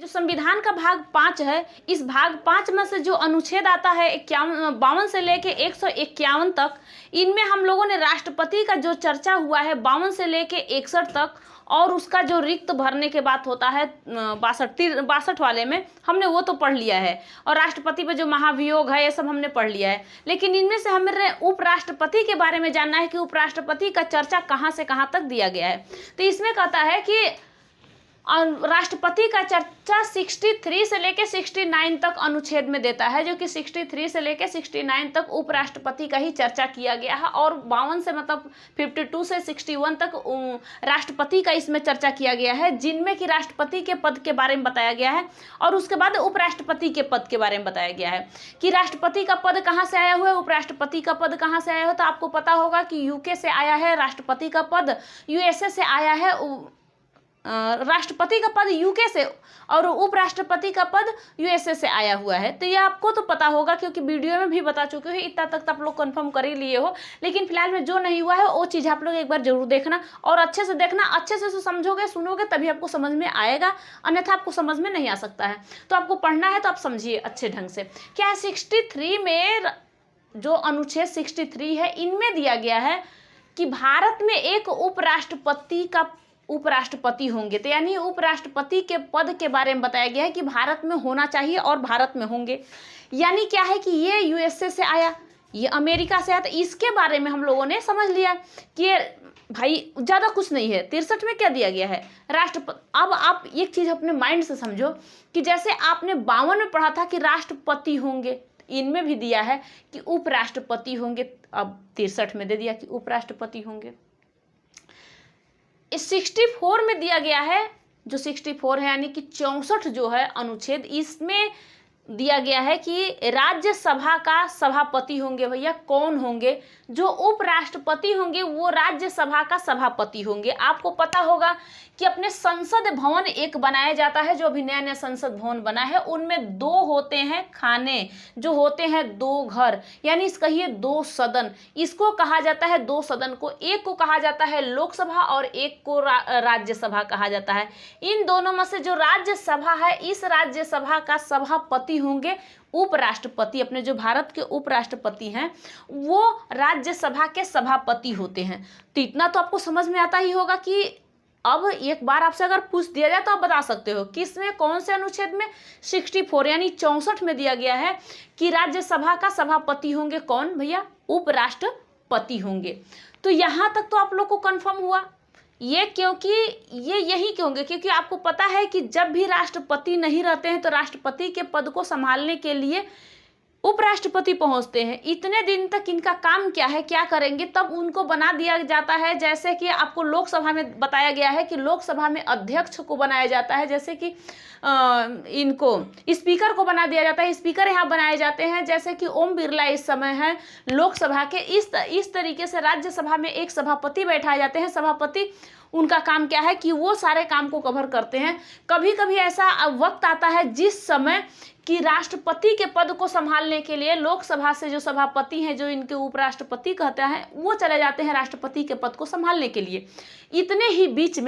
जो संविधान का भाग 5 है, इस भाग 5 में से जो अनुच्छेद आता है 52 से लेके 151 तक, इनमें हम लोगों ने राष्ट्रपति का जो चर्चा हुआ है 52 से लेके 61 तक, और उसका जो रिक्त भरने के बात होता है 62 वाले में, हमने वो तो पढ़ लिया है, और राष्ट्रपति पे जो महाभियोग है ये सब हमने पढ़ लिया है। लेकिन इनमें से हमें उपराष्ट्रपति के बारे में जानना है कि उपराष्ट्रपति का चर्चा कहाँ से कहाँ तक दिया गया है। तो इसमें कहता है कि राष्ट्रपति का चर्चा 63 से लेके 69 तक अनुच्छेद में देता है, जो कि 63 से लेके 69 तक उपराष्ट्रपति का ही चर्चा किया गया है, और 52 से मतलब 52 से 61 तक राष्ट्रपति का इसमें चर्चा किया गया है, जिनमें कि राष्ट्रपति के पद के बारे में बताया गया है, और उसके बाद उपराष्ट्रपति के पद के बारे में बताया गया है कि राष्ट्रपति का पद कहाँ से आया हुआ है, उपराष्ट्रपति का पद कहाँ से आया हो। तो आपको पता होगा कि यूके से आया है राष्ट्रपति का पद, यूएसए से आया है राष्ट्रपति का पद यूके से, और उपराष्ट्रपति का पद यूएसए से आया हुआ है। तो ये आपको तो पता होगा क्योंकि वीडियो में भी बता चुके हो, इतना तक तो आप लोग कंफर्म कर ही लिए हो। लेकिन फिलहाल में जो नहीं हुआ है वो चीज़ आप लोग एक बार जरूर देखना, और अच्छे से देखना, अच्छे से समझोगे सुनोगे तभी आपको समझ में आएगा, अन्यथा आपको समझ में नहीं आ सकता है। तो आपको पढ़ना है तो आप समझिए अच्छे ढंग से। क्या है 63 में, जो अनुच्छेद 63 है, इनमें दिया गया है कि भारत में एक उपराष्ट्रपति होंगे। तो यानी उपराष्ट्रपति के पद के बारे में बताया गया है कि भारत में होना चाहिए और भारत में होंगे। यानी क्या है कि ये यूएसए से आया, ये अमेरिका से आया, तो इसके बारे में हम लोगों ने समझ लिया कि भाई ज़्यादा कुछ नहीं है। 63 में क्या दिया गया है, राष्ट्रपति। अब आप एक चीज़ अपने माइंड से समझो कि जैसे आपने 52 में पढ़ा था कि राष्ट्रपति होंगे, इनमें भी दिया है कि उपराष्ट्रपति होंगे, अब 63 में दे दिया कि उपराष्ट्रपति होंगे। इस 64 में दिया गया है, जो 64 है यानी कि 64 जो है अनुच्छेद, इसमें दिया गया है कि राज्यसभा का सभापति होंगे। भैया कौन होंगे, जो उपराष्ट्रपति होंगे वो राज्यसभा का सभापति होंगे। आपको पता होगा कि अपने संसद भवन एक बनाया जाता है, जो अभी नया नया संसद भवन बना है, उनमें 2 होते हैं खाने, जो होते हैं 2 घर, यानी कहिए 2 सदन। इसको कहा जाता है 2 सदन को, एक को कहा जाता है लोकसभा और एक को राज्यसभा कहा जाता है। इन दोनों में से जो राज्यसभा है, इस राज्यसभा का सभापति होंगे उपराष्ट्रपति। अपने जो भारत के उपराष्ट्रपति हैं वो राज्यसभा के सभापति होते हैं। तो इतना तो आपको समझ में आता ही होगा कि अब एक बार आपसे अगर पूछ दिया जाए तो आप बता सकते हो किस में, कौन से अनुच्छेद में, 64 यानी 64 में दिया गया है कि राज्यसभा का सभापति होंगे कौन भैया, उपराष्ट्रपति होंगे। तो यहाँ तक तो आप लोग को कंफर्म हुआ। ये क्योंकि ये यही क्यों होंगे, क्योंकि आपको पता है कि जब भी राष्ट्रपति नहीं रहते हैं तो राष्ट्रपति के पद को संभालने के लिए उपराष्ट्रपति पहुंचते हैं। इतने दिन तक इनका काम क्या है, क्या करेंगे, तब उनको बना दिया जाता है। जैसे कि आपको लोकसभा में बताया गया है कि लोकसभा में अध्यक्ष को बनाया जाता है, जैसे कि इनको स्पीकर को बना दिया जाता है, स्पीकर यहाँ बनाए जाते हैं। जैसे कि ओम बिरला इस समय है लोकसभा के, इस तरीके से राज्यसभा में एक सभापति बैठाए जाते हैं। सभापति उनका काम क्या है कि वो सारे काम को कवर करते हैं। कभी कभी ऐसा वक्त आता है जिस समय कि राष्ट्रपति के पद को संभालने के लिए लोकसभा से जो सभापति हैं, जो इनके उपराष्ट्रपति कहते हैं, वो चले जाते हैं राष्ट्रपति के पद को संभालने के लिए। इतने ही बीच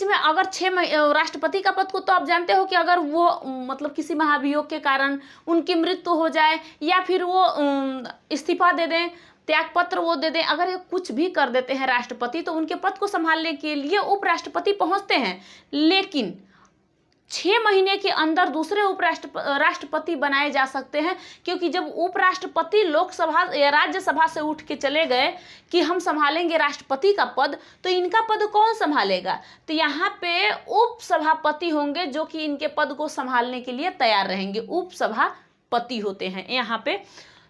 में अगर 6 राष्ट्रपति का पद को तो आप जानते हो कि अगर वो मतलब किसी महाभियोग के कारण उनकी मृत्यु हो जाए या फिर वो इस्तीफा दे दें, त्यागपत्र वो दे दें, अगर ये कुछ भी कर देते हैं राष्ट्रपति, तो उनके पद को संभालने के लिए उपराष्ट्रपति पहुंचते हैं। लेकिन 6 महीने के अंदर दूसरे राष्ट्रपति बनाए जा सकते हैं, क्योंकि जब उपराष्ट्रपति लोकसभा या राज्यसभा से उठ के चले गए कि हम संभालेंगे राष्ट्रपति का पद, तो इनका पद कौन संभालेगा। तो यहाँ पे उपसभापति होंगे जो कि इनके पद को संभालने के लिए तैयार रहेंगे। उपसभापति होते हैं यहाँ पे।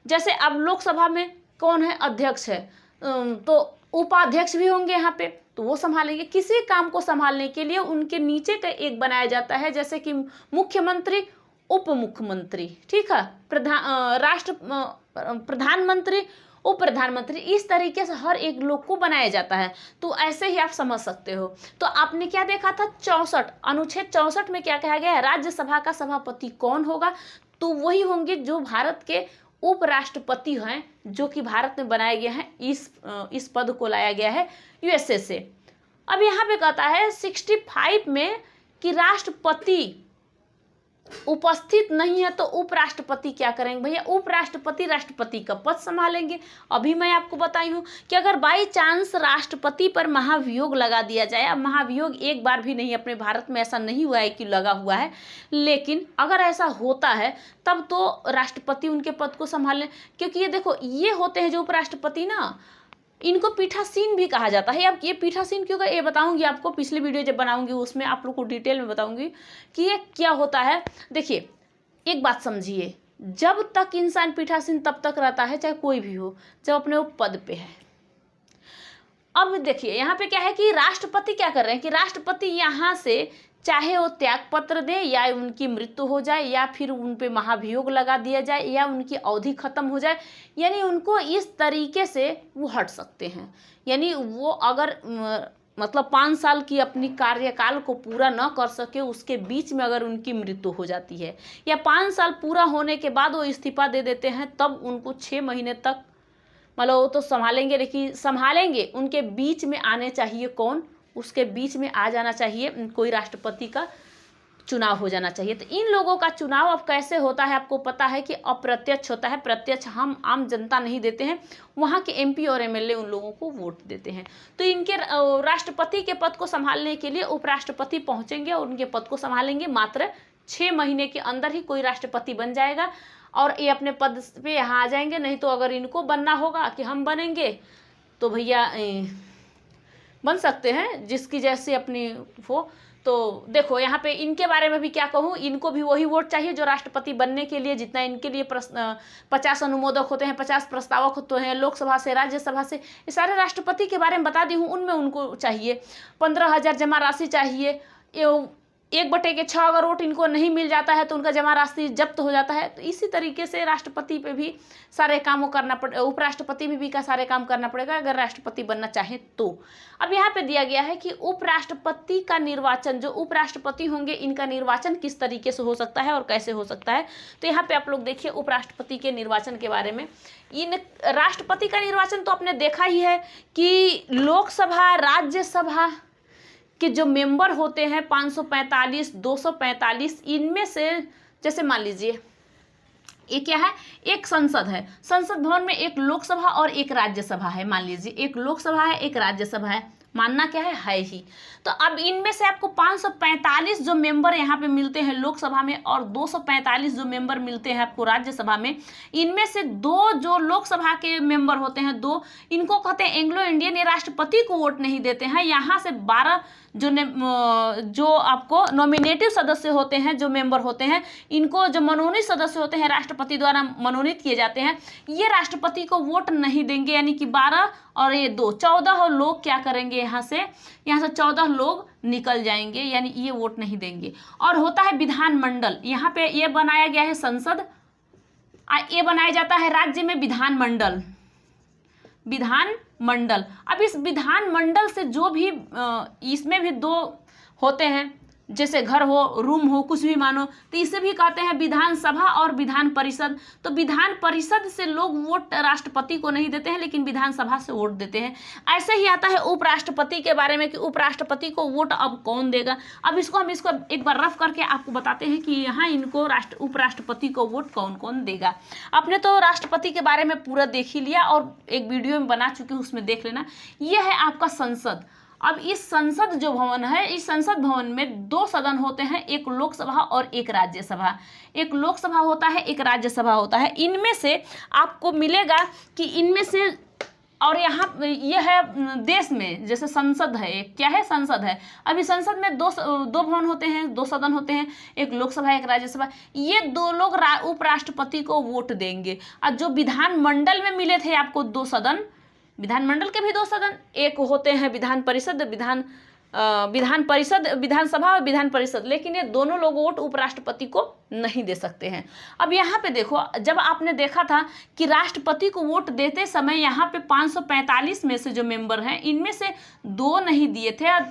जैसे अब लोकसभा में कौन है, अध्यक्ष है, तो उपाध्यक्ष भी होंगे यहाँ पे, तो वो संभालेंगे। किसी काम को संभालने के लिए उनके नीचे का एक बनाया जाता है, जैसे कि मुख्यमंत्री, उप मुख्यमंत्री, ठीक है, प्रधानमंत्री, उप प्रधानमंत्री, इस तरीके से हर एक लोग को बनाया जाता है। तो ऐसे ही आप समझ सकते हो। तो आपने क्या देखा था, 64 अनुच्छेद 64 में क्या कहा गया है, राज्यसभा का सभापति कौन होगा, तो वही होंगे जो भारत के उपराष्ट्रपति हैं, जो कि भारत में बनाए गए हैं। इस पद को लाया गया है यूएसए से। अब यहाँ पे कहता है 65 में कि राष्ट्रपति उपस्थित नहीं है तो उपराष्ट्रपति क्या करेंगे भैया, उपराष्ट्रपति राष्ट्रपति का पद संभालेंगे। अभी मैं आपको बताई हूँ कि अगर बाई चांस राष्ट्रपति पर महाभियोग लगा दिया जाए, अब महाभियोग एक बार भी नहीं, अपने भारत में ऐसा नहीं हुआ है कि लगा हुआ है, लेकिन अगर ऐसा होता है तब तो राष्ट्रपति उनके पद को संभालें। क्योंकि ये देखो, ये होते हैं जो उपराष्ट्रपति ना, इनको पीठासीन भी कहा जाता है। अब ये पीठासीन क्यों, ये बताऊंगी आपको, पिछली वीडियो जब बनाऊंगी उसमें आप लोग को डिटेल में बताऊंगी कि ये क्या होता है। देखिए एक बात समझिए, जब तक इंसान पीठासीन तब तक रहता है, चाहे कोई भी हो, जब अपने वो पद पे है। अब देखिए यहाँ पे क्या है कि राष्ट्रपति क्या कर रहे हैं कि राष्ट्रपति यहाँ से चाहे वो त्याग पत्र दे या उनकी मृत्यु हो जाए या फिर उन पे महाभियोग लगा दिया जाए या उनकी अवधि खत्म हो जाए, यानी उनको इस तरीके से वो हट सकते हैं। यानी वो अगर मतलब 5 साल की अपनी कार्यकाल को पूरा न कर सके, उसके बीच में अगर उनकी मृत्यु हो जाती है या 5 साल पूरा होने के बाद वो इस्तीफा दे देते हैं, तब उनको 6 महीने तक मतलब वो तो संभालेंगे, लेकिन संभालेंगे उनके बीच में आने चाहिए कौन, उसके बीच में आ जाना चाहिए कोई राष्ट्रपति का चुनाव हो जाना चाहिए। तो इन लोगों का चुनाव अब कैसे होता है आपको पता है कि अप्रत्यक्ष होता है। प्रत्यक्ष हम आम जनता नहीं देते हैं, वहाँ के एमपी और एमएलए उन लोगों को वोट देते हैं। तो इनके राष्ट्रपति के पद को संभालने के लिए उपराष्ट्रपति पहुँचेंगे और उनके पद को संभालेंगे। मात्र 6 महीने के अंदर ही कोई राष्ट्रपति बन जाएगा और ये अपने पद पे यहाँ आ जाएंगे। नहीं तो अगर इनको बनना होगा कि हम बनेंगे तो भैया बन सकते हैं, जिसकी जैसे अपनी हो। तो देखो यहाँ पे इनके बारे में भी क्या कहूँ, इनको भी वही वोट चाहिए जो राष्ट्रपति बनने के लिए, जितना इनके लिए 50 अनुमोदक होते हैं, 50 प्रस्तावक होते हैं लोकसभा से, राज्यसभा से, ये सारे राष्ट्रपति के बारे में बता दी हूँ। उनमें उनको चाहिए 15,000 जमा राशि चाहिए। 1/6 अगर वोट इनको नहीं मिल जाता है तो उनका जमा राशि जब्त हो जाता है। तो इसी तरीके से राष्ट्रपति पे भी सारे कामों करना उपराष्ट्रपति में भी का सारे काम करना पड़ेगा अगर राष्ट्रपति बनना चाहे तो। अब यहाँ पे दिया गया है कि उपराष्ट्रपति का निर्वाचन, जो उपराष्ट्रपति होंगे इनका निर्वाचन किस तरीके से हो सकता है और कैसे हो सकता है। तो यहाँ पे आप लोग देखिए उपराष्ट्रपति के निर्वाचन के बारे में। इन राष्ट्रपति का निर्वाचन तो आपने देखा ही है कि लोकसभा राज्यसभा कि जो मेंबर होते हैं 545, 245, इनमें से जैसे मान लीजिए ये क्या है, एक संसद है, संसद भवन में एक लोकसभा और एक राज्यसभा है। मान लीजिए एक लोकसभा है, एक राज्यसभा है, मानना क्या है ही। तो अब इनमें से आपको 545 जो मेंबर यहाँ पे मिलते हैं लोकसभा में और 245 जो मेंबर मिलते हैं आपको राज्यसभा में, इनमें से 2 जो लोकसभा के मेंबर होते हैं 2, इनको कहते हैं एंग्लो इंडियन, ये राष्ट्रपति को वोट नहीं देते हैं। यहाँ से 12 जो आपको नॉमिनेटिव सदस्य होते हैं, जो मेंबर होते हैं, इनको जो मनोनीत सदस्य होते हैं राष्ट्रपति द्वारा मनोनीत किए जाते हैं, ये राष्ट्रपति को वोट नहीं देंगे। यानी कि 12 और ये 2, 14 लोग क्या करेंगे, यहाँ से 14 लोग निकल जाएंगे, यानी ये वोट नहीं देंगे। और होता है विधानमंडल, यहाँ पे ये बनाया गया है संसद, ये बनाया जाता है राज्य में विधानमंडल। विधानमंडल, अब इस विधानमंडल से जो भी इसमें भी 2 होते हैं, जैसे घर हो, रूम हो, कुछ भी मानो, तो इसे भी कहते हैं विधानसभा और विधान परिषद। तो विधान परिषद से लोग वोट राष्ट्रपति को नहीं देते हैं, लेकिन विधानसभा से वोट देते हैं। ऐसे ही आता है उपराष्ट्रपति के बारे में कि उपराष्ट्रपति को वोट अब कौन देगा। अब हम इसको एक बार रफ करके आपको बताते हैं कि यहाँ इनको उपराष्ट्रपति को वोट कौन कौन देगा। आपने तो राष्ट्रपति के बारे में पूरा देख ही लिया और एक वीडियो में बना चुकी हूँ, उसमें देख लेना। यह है आपका संसद। अब इस संसद जो भवन है, इस संसद भवन में 2 सदन होते हैं, एक लोकसभा और एक राज्यसभा। एक लोकसभा होता है, एक राज्यसभा होता है। इनमें से आपको मिलेगा कि इनमें से, और यहाँ ये है देश में जैसे संसद है, क्या है, संसद है। अभी संसद में 2 भवन होते हैं, 2 सदन होते हैं, एक लोकसभा एक राज्यसभा। ये 2 लोग उपराष्ट्रपति को वोट देंगे। और जो विधानमंडल में मिले थे आपको 2 सदन, विधानमंडल के भी 2 सदन, एक होते हैं विधान परिषद, विधानसभा और विधान परिषद, लेकिन ये दोनों लोग वोट उपराष्ट्रपति को नहीं दे सकते हैं। अब यहाँ पे देखो, जब आपने देखा था कि राष्ट्रपति को वोट देते समय यहाँ पे 545 में से जो मेंबर हैं, इनमें से 2 नहीं दिए थे और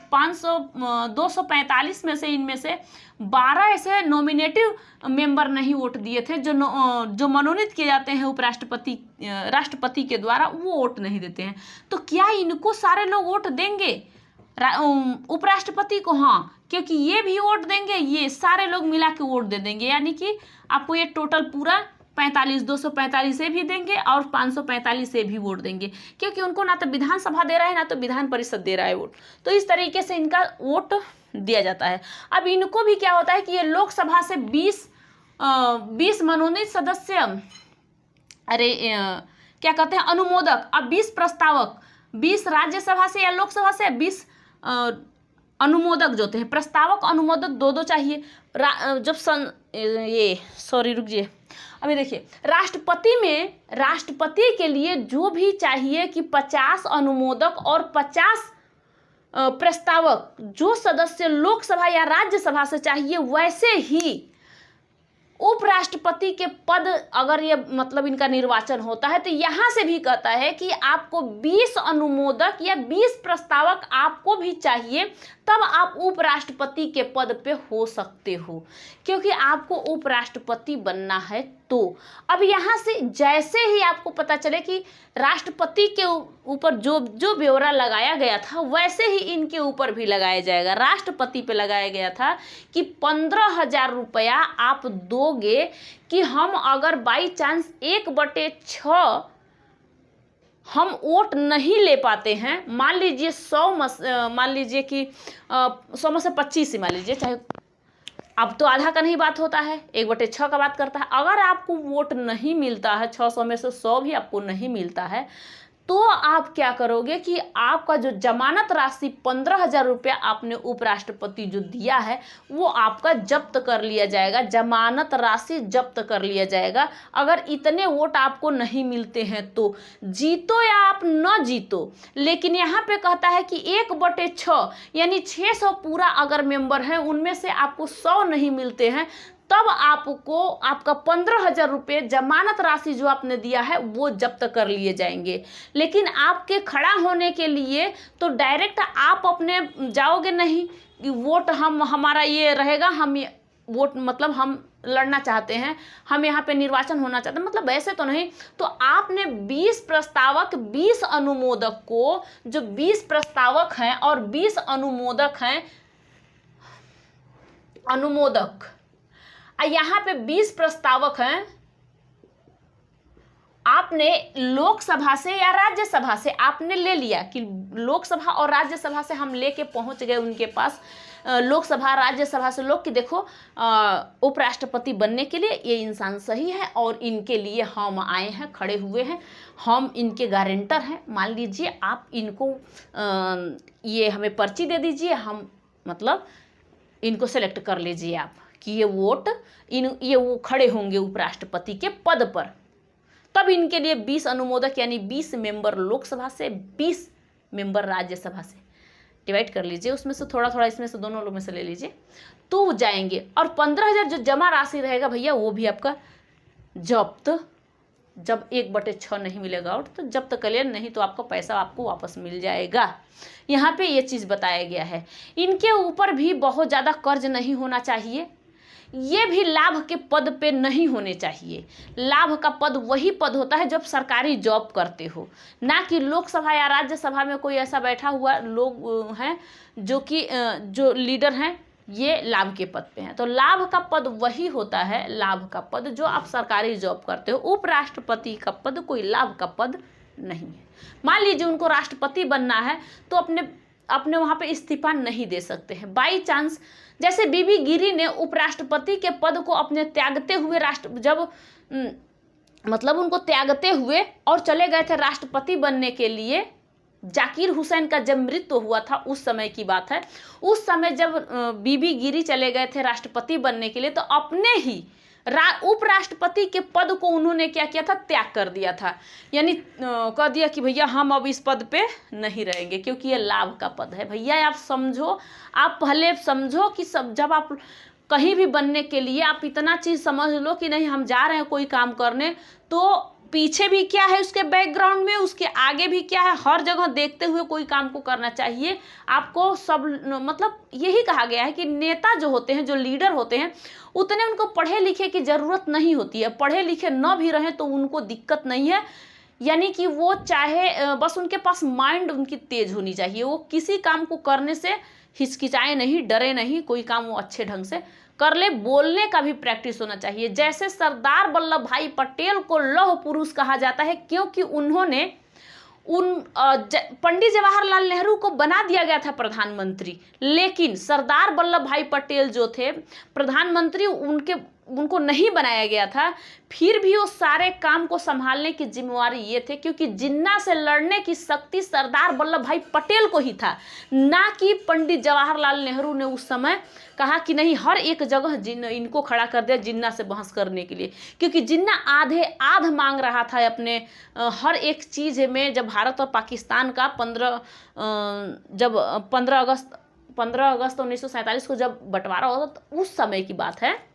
245 में से इनमें से 12 ऐसे नॉमिनेटिव मेंबर नहीं वोट दिए थे, जो मनोनीत किए जाते हैं राष्ट्रपति के द्वारा, वो वोट नहीं देते हैं। तो क्या इनको सारे लोग वोट देंगे उपराष्ट्रपति को? हाँ, क्योंकि ये भी वोट देंगे, ये सारे लोग मिला के वोट दे देंगे, यानी कि आपको ये टोटल पूरा 245 से भी देंगे और 545 से भी वोट देंगे, क्योंकि उनको ना तो विधानसभा दे रहा है ना तो विधान परिषद दे रहा है वोट। तो इस तरीके से इनका वोट दिया जाता है। अब इनको भी क्या होता है कि ये लोकसभा से 20 मनोनीत सदस्य, क्या कहते हैं, अनुमोदक, अब 20 प्रस्तावक, 20 राज्यसभा से या लोकसभा से, 20 अनुमोदक जो थे, प्रस्तावक अनुमोदक दो चाहिए। रुकिए, अभी देखिए, राष्ट्रपति के लिए जो भी चाहिए कि 50 अनुमोदक और 50 प्रस्तावक जो सदस्य लोकसभा या राज्यसभा से चाहिए, वैसे ही उपराष्ट्रपति के पद अगर ये मतलब इनका निर्वाचन होता है तो यहाँ से भी कहता है कि आपको 20 अनुमोदक या 20 प्रस्तावक आपको भी चाहिए, तब आप उपराष्ट्रपति के पद पे हो सकते हो, क्योंकि आपको उपराष्ट्रपति बनना है। तो अब यहाँ से जैसे ही आपको पता चले कि राष्ट्रपति के ऊपर जो ब्यौरा लगाया गया था, वैसे ही इनके ऊपर भी लगाया जाएगा। राष्ट्रपति पे लगाया गया था कि 15,000 रुपया आप दोगे कि हम अगर बाई चांस 1/6 हम वोट नहीं ले पाते हैं, मान लीजिए 100 में से 25 ही मान लीजिए, चाहे अब तो आधा का नहीं बात होता है, 1/6 का बात करता है। अगर आपको वोट नहीं मिलता है, 600 में से 100 भी आपको नहीं मिलता है, तो आप क्या करोगे कि आपका जो जमानत राशि 15,000 रुपया आपने उपराष्ट्रपति जो दिया है, वो आपका जब्त कर लिया जाएगा, जमानत राशि जब्त कर लिया जाएगा। अगर इतने वोट आपको नहीं मिलते हैं तो जीतो या आप न जीतो, लेकिन यहाँ पे कहता है कि 1/6 यानी 600 पूरा अगर मेंबर हैं, उनमें से आपको 100 नहीं मिलते हैं, तब आपको आपका 15,000 रुपये जमानत राशि जो आपने दिया है वो जब्त कर लिए जाएंगे। लेकिन आपके खड़ा होने के लिए तो डायरेक्ट आप अपने जाओगे नहीं कि वोट हमारा ये रहेगा, हम ये वोट मतलब हम लड़ना चाहते हैं, हम यहाँ पे निर्वाचन होना चाहते हैं, मतलब ऐसे तो नहीं। तो आपने 20 प्रस्तावक 20 अनुमोदक को, जो 20 प्रस्तावक हैं और 20 अनुमोदक हैं, यहाँ पे 20 प्रस्तावक हैं, आपने लोकसभा से या राज्यसभा से आपने ले लिया कि लोकसभा और राज्यसभा से हम लेके पहुंच गए उनके पास, लोकसभा राज्यसभा से लोग कि देखो उपराष्ट्रपति बनने के लिए ये इंसान सही है और इनके लिए हम आए हैं, खड़े हुए हैं, हम इनके गारंटर हैं। मान लीजिए आप इनको ये हमें पर्ची दे दीजिए, हम मतलब इनको सेलेक्ट कर लीजिए आप कि ये वोट ये वो खड़े होंगे उपराष्ट्रपति के पद पर। तब इनके लिए 20 अनुमोदक यानी 20 मेंबर लोकसभा से, 20 मेंबर राज्यसभा से डिवाइड कर लीजिए, उसमें से थोड़ा थोड़ा इसमें से दोनों लोग में से ले लीजिए, तो जाएंगे। और 15,000 जो जमा राशि रहेगा भैया, वो भी आपका जब्त, जब 1/6 नहीं मिलेगा और तो जब्त कर लिया, नहीं तो आपका पैसा आपको वापस मिल जाएगा। यहाँ पे ये चीज़ बताया गया है। इनके ऊपर भी बहुत ज़्यादा कर्ज नहीं होना चाहिए, ये भी लाभ के पद पे नहीं होने चाहिए। लाभ का पद वही पद होता है जब सरकारी जॉब करते हो, ना कि लोकसभा या राज्यसभा में कोई ऐसा बैठा हुआ लोग हैं जो कि जो लीडर हैं, ये लाभ के पद पे हैं। तो लाभ का पद वही होता है, लाभ का पद जो आप सरकारी जॉब करते हो। उपराष्ट्रपति का पद कोई लाभ का पद नहीं है। मान लीजिए उनको राष्ट्रपति बनना है तो अपने वहाँ पे इस्तीफा नहीं दे सकते हैं। बाई चांस जैसे बीबी गिरी ने उपराष्ट्रपति के पद को अपने त्यागते हुए मतलब उनको त्यागते हुए और चले गए थे राष्ट्रपति बनने के लिए। जाकिर हुसैन का जब मृत्यु हुआ था उस समय की बात है, उस समय जब बीबी गिरी चले गए थे राष्ट्रपति बनने के लिए, तो अपने ही उपराष्ट्रपति के पद को उन्होंने क्या किया था, त्याग कर दिया था। यानी कह दिया कि भैया हम अब इस पद पे नहीं रहेंगे, क्योंकि ये लाभ का पद है। भैया आप समझो, आप पहले समझो कि जब आप कहीं भी बनने के लिए आप इतना चीज़ समझ लो कि नहीं हम जा रहे हैं कोई काम करने, तो पीछे भी क्या है उसके बैकग्राउंड में, उसके आगे भी क्या है, हर जगह देखते हुए कोई काम को करना चाहिए आपको। सब मतलब यही कहा गया है कि नेता जो होते हैं, जो लीडर होते हैं, उतने उनको पढ़े लिखे की ज़रूरत नहीं होती है। पढ़े लिखे न भी रहें तो उनको दिक्कत नहीं है, यानी कि वो चाहे बस उनके पास माइंड उनकी तेज होनी चाहिए। वो किसी काम को करने से हिचकिचाए नहीं, डरे नहीं, कोई काम वो अच्छे ढंग से कर ले। बोलने का भी प्रैक्टिस होना चाहिए। जैसे सरदार वल्लभ भाई पटेल को लौह पुरुष कहा जाता है क्योंकि उन्होंने पंडित जवाहरलाल नेहरू को बना दिया गया था प्रधानमंत्री, लेकिन सरदार वल्लभ भाई पटेल जो थे प्रधानमंत्री उनको नहीं बनाया गया था, फिर भी वो सारे काम को संभालने की जिम्मेवारी ये थे क्योंकि जिन्ना से लड़ने की शक्ति सरदार वल्लभ भाई पटेल को ही था, ना कि पंडित जवाहरलाल नेहरू ने उस समय कहा कि नहीं हर एक जगह इनको खड़ा कर दिया जिन्ना से बहस करने के लिए, क्योंकि जिन्ना आध मांग रहा था अपने हर एक चीज़ में। जब भारत और पाकिस्तान का 15 अगस्त 1947 को जब बंटवारा हुआ तो उस समय की बात है,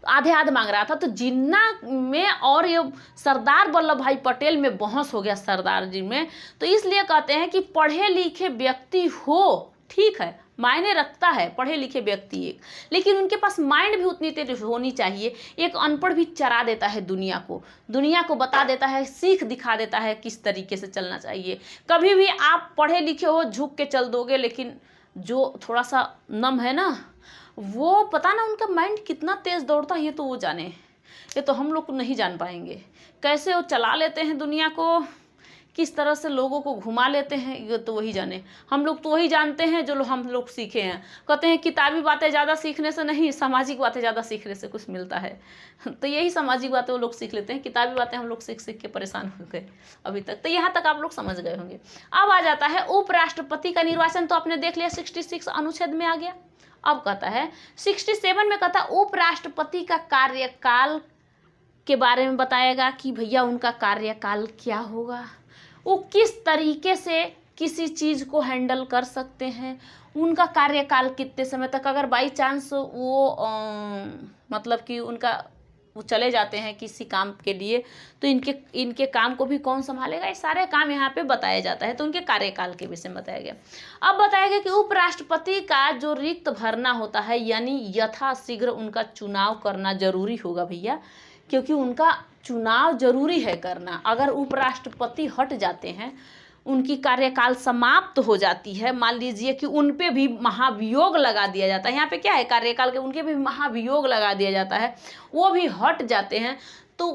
आधे मांग रहा था। तो जिन्ना में और ये सरदार वल्लभ भाई पटेल में बहस हो गया सरदार जी में। तो इसलिए कहते हैं कि पढ़े लिखे व्यक्ति हो, ठीक है, मायने रखता है पढ़े लिखे व्यक्ति एक, लेकिन उनके पास माइंड भी उतनी तेज होनी चाहिए। एक अनपढ़ भी चरा देता है दुनिया को बता देता है, सीख दिखा देता है किस तरीके से चलना चाहिए। कभी भी आप पढ़े लिखे हो झुक के चल दोगे, लेकिन जो थोड़ा सा नम है ना, वो पता ना उनका माइंड कितना तेज दौड़ता है, ये तो वो जाने, ये तो हम लोग नहीं जान पाएंगे। कैसे वो चला लेते हैं दुनिया को, किस तरह से लोगों को घुमा लेते हैं, ये तो वही जाने। हम लोग तो वही जानते हैं जो हम लोग सीखे हैं। कहते हैं किताबी बातें ज़्यादा सीखने से नहीं, सामाजिक बातें ज़्यादा सीखने से कुछ मिलता है। तो यही सामाजिक बातें वो लोग सीख लेते हैं, किताबी बातें हम लोग सीख के परेशान हो गए अभी तक। तो यहाँ तक आप लोग समझ गए होंगे। अब आ जाता है उपराष्ट्रपति का निर्वाचन, तो आपने देख लिया 66 अनुच्छेद में आ गया। अब कहता है 67 में कहता है उपराष्ट्रपति का कार्यकाल के बारे में बताएगा कि भैया उनका कार्यकाल क्या होगा, वो किस तरीके से किसी चीज़ को हैंडल कर सकते हैं, उनका कार्यकाल कितने समय तक, अगर बाई चांस वो मतलब कि वो चले जाते हैं किसी काम के लिए, तो इनके काम को भी कौन संभालेगा, ये सारे काम यहाँ पे बताया जाता है। तो उनके कार्यकाल के विषय में बताया गया। अब बताया गया कि उपराष्ट्रपति का जो रिक्त भरना होता है, यानी यथाशीघ्र उनका चुनाव करना जरूरी होगा भैया, क्योंकि उनका चुनाव जरूरी है करना। अगर उपराष्ट्रपति हट जाते हैं, उनकी कार्यकाल समाप्त हो जाती है, मान लीजिए कि उन पे भी महाभियोग लगा दिया जाता है, यहाँ पे क्या है कार्यकाल के उनके भी महाभियोग लगा दिया जाता है, वो भी हट जाते हैं, तो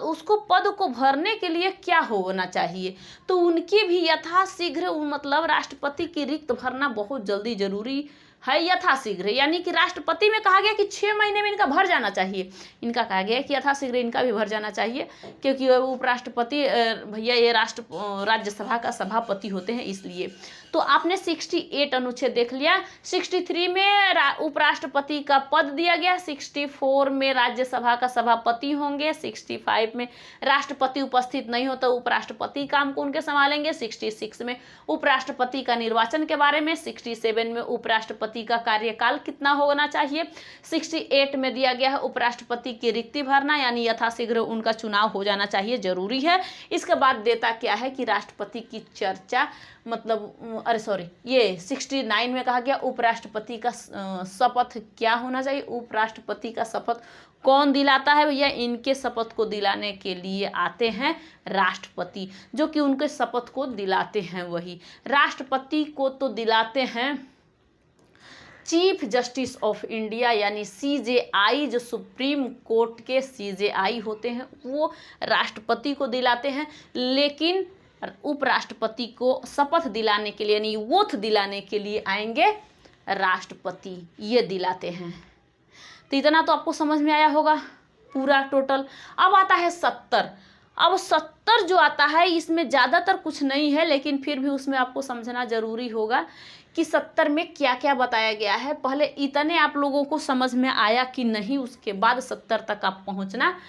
उसको पद को भरने के लिए क्या होना चाहिए, तो उनकी भी यथाशीघ्र मतलब राष्ट्रपति की रिक्त भरना बहुत जल्दी जरूरी है। यथाशीघ्र यानी कि राष्ट्रपति में कहा गया कि 6 महीने में इनका भर जाना चाहिए, इनका कहा गया कि यथाशीघ्र इनका भी भर जाना चाहिए, क्योंकि उपराष्ट्रपति भैया ये राज्यसभा का सभापति होते हैं इसलिए। तो आपने 68 अनुच्छेद देख लिया। 63 में उपराष्ट्रपति का पद दिया गया, 64 में राज्यसभा का सभापति होंगे, 65 में राष्ट्रपति उपस्थित नहीं होता उपराष्ट्रपति काम को उनके संभालेंगे, 66 में उपराष्ट्रपति का निर्वाचन के बारे में, 67 में उपराष्ट्रपति का कार्यकाल कितना होना चाहिए, 68 में दिया गया है उपराष्ट्रपति की रिक्ति भरना, यानी यथाशीघ्र उनका चुनाव हो जाना चाहिए, जरूरी है। इसके बाद देता क्या है कि राष्ट्रपति की चर्चा मतलब ये 69 में कहा गया उपराष्ट्रपति का शपथ क्या होना चाहिए, उपराष्ट्रपति का शपथ कौन दिलाता है भैया, इनके शपथ को दिलाने के लिए आते हैं राष्ट्रपति, जो कि उनके शपथ को दिलाते हैं वही राष्ट्रपति को तो दिलाते हैं चीफ जस्टिस ऑफ इंडिया यानी CJI, जो सुप्रीम कोर्ट के CJI होते हैं वो राष्ट्रपति को दिलाते हैं, लेकिन उपराष्ट्रपति को शपथ दिलाने के लिए यानी ओथ दिलाने के लिए आएंगे राष्ट्रपति, ये दिलाते हैं। तो इतना तो आपको समझ में आया होगा पूरा टोटल। अब आता है 70। अब 70 जो आता है इसमें ज़्यादातर कुछ नहीं है, लेकिन फिर भी उसमें आपको समझना जरूरी होगा कि 70 में क्या क्या बताया गया है। पहले इतने आप लोगों को समझ में आया कि नहीं, उसके बाद 70 तक आप पहुंचना।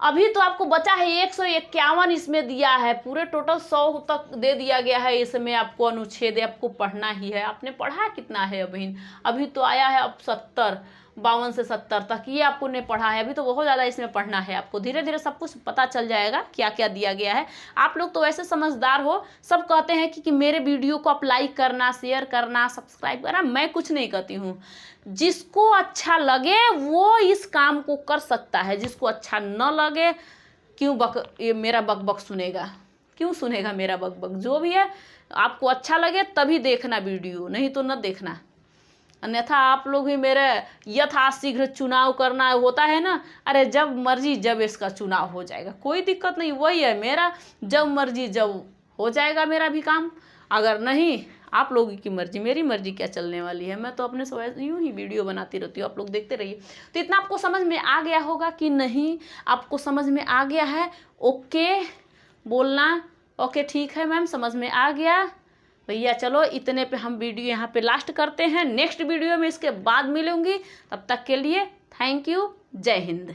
अभी तो आपको बचा है 151 इसमें दिया है, पूरे टोटल 100 तक दे दिया गया है। इसमें आपको अनुच्छेद आपको पढ़ना ही है। आपने पढ़ा कितना है अभी तो आया है अब 70, 52 से 70 तक ये आपको ने पढ़ा है। अभी तो बहुत ज़्यादा इसमें पढ़ना है आपको, धीरे धीरे सब कुछ पता चल जाएगा क्या क्या दिया गया है। आप लोग तो वैसे समझदार हो, सब कहते हैं कि मेरे वीडियो को आप लाइक करना, शेयर करना, सब्सक्राइब करना। मैं कुछ नहीं कहती हूँ, जिसको अच्छा लगे वो इस काम को कर सकता है, जिसको अच्छा न लगे क्यों ये मेरा बक बक सुनेगा, क्यों सुनेगा मेरा बक बक। जो भी है आपको अच्छा लगे तभी देखना वीडियो, नहीं तो न देखना। अन्यथा आप लोग ही मेरे यथाशीघ्र चुनाव करना होता है ना, अरे जब मर्जी जब इसका चुनाव हो जाएगा, कोई दिक्कत नहीं, वही है मेरा, जब मर्जी जब हो जाएगा मेरा भी काम। अगर नहीं, आप लोगों की मर्जी, मेरी मर्जी क्या चलने वाली है। मैं तो अपने से यूं ही वीडियो बनाती रहती हूँ, आप लोग देखते रहिए। तो इतना आपको समझ में आ गया होगा कि नहीं, आपको समझ में आ गया है? ओके बोलना, ओके ठीक है मैम समझ में आ गया भैया। चलो इतने पे हम वीडियो यहाँ पे लास्ट करते हैं, नेक्स्ट वीडियो में इसके बाद मिलूंगी, तब तक के लिए थैंक यू, जय हिंद।